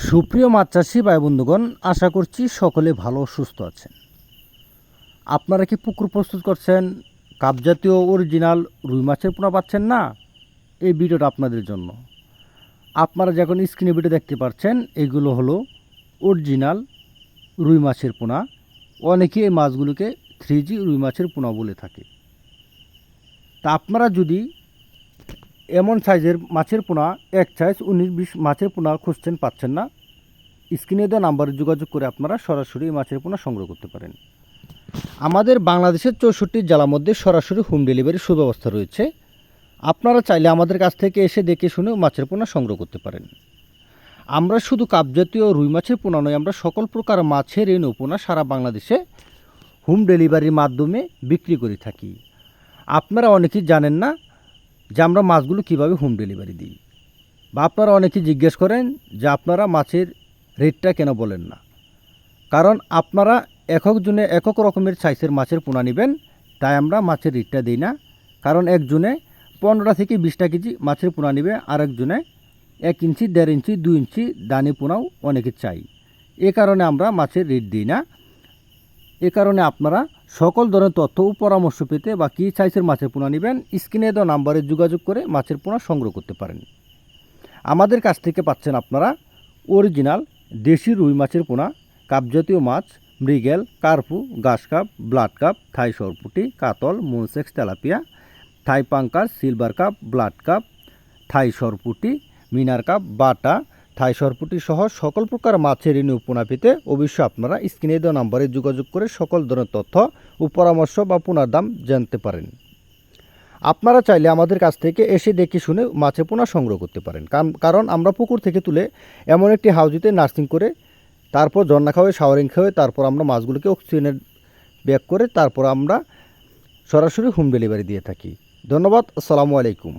সুপ্রিয় মাছ চাষি ভাই বন্ধুগণ, আশা করছি সকলে ভালো ও সুস্থ আছেন। আপনারা কি পুকুর প্রস্তুত করছেন, কাপ জাতীয় অরিজিনাল রুই মাছের পোনা পাচ্ছেন না? এই ভিডিওটা আপনাদের জন্য। আপনারা যখন স্ক্রিনে ভিডিও দেখতে পাচ্ছেন, এগুলো হলো অরিজিনাল রুই মাছের পোনা। অনেকে এই মাছগুলোকে 3G রুই মাছের পোনা বলে থাকে। তা আপনারা যদি এমন সাইজের মাছের পোনা, এক সাইজ 19-20 মাছের পোনা খুঁজছেন, পাচ্ছেন না, স্ক্রিনে দেওয়া নাম্বারে যোগাযোগ করে আপনারা সরাসরি এই মাছের পোনা সংগ্রহ করতে পারেন। আমাদের বাংলাদেশের 64 জেলার মধ্যে সরাসরি হোম ডেলিভারির সুব্যবস্থা রয়েছে। আপনারা চাইলে আমাদের কাছ থেকে এসে দেখে শুনে মাছের পোনা সংগ্রহ করতে পারেন। আমরা শুধু কাপ জাতীয় রুই মাছের পোনা নয়, আমরা সকল প্রকার মাছের এই নৌপোনা সারা বাংলাদেশে হোম ডেলিভারির মাধ্যমে বিক্রি করে থাকি। আপনারা অনেকেই জানেন না যে আমরা মাছগুলো কীভাবে হোম ডেলিভারি দিই, বা আপনারা অনেকেই জিজ্ঞেস করেন যে আপনারা মাছের রেটটা কেন বলেন না। কারণ আপনারা একক জনে একক রকমের সাইজের মাছের পোনা নেবেন, তাই আমরা মাছের রেটটা দিই না। কারণ একজনে 15 থেকে 20টা কেজি মাছের পোনা নেবে, আর একজনে 1 ইঞ্চি, 1.5 ইঞ্চি, 2 ইঞ্চি দানি পোনাও অনেকে চাই। এ কারণে আমরা মাছের রেট দিই না। এ কারণে আপনারা সকল ধরনের তথ্য ও পরামর্শ পেতে বা কী সাইজের মাছের পোনা নেবেন, স্ক্রিনে দেওয়া নাম্বারে যোগাযোগ করে মাছের পোনা সংগ্রহ করতে পারেন। আমাদের কাছ থেকে পাচ্ছেন আপনারা অরিজিনাল দেশি রুই মাছের পোনা, কাপ জাতীয় মাছ, মৃগেল, কার্পু, ঘাস কাপ, ব্লাড কাপ, থাই সরপুটি, কাতল, মুনসেক্স, তেলাপিয়া, থাই পাঙ্কাস, silver carp, blood carp, Thai সরপুটি, মিনার কাপ, বাটা, থাই সরপুটি সহ সকল প্রকার মাছের ঋণ পোনা পেতে অবশ্যই আপনারা স্ক্রিনে দেওয়া নাম্বারে যোগাযোগ করে সকল ধরনের তথ্য ও পরামর্শ বা পোনার দাম জানতে পারেন। আপনারা চাইলে আমাদের কাছ থেকে এসে দেখে শুনে মাছের পোনা সংগ্রহ করতে পারেন। কারণ আমরা পুকুর থেকে তুলে এমন একটি হাউজিতে নার্সিং করে, তারপর ঝর্ণা খাওয়াই, শাওয়ারিং খাওয়াই, তারপর আমরা মাছগুলোকে অক্সিজেনের ব্যাগ করে তারপর আমরা সরাসরি হোম ডেলিভারি দিয়ে থাকি। ধন্যবাদ। আসসালামু আলাইকুম।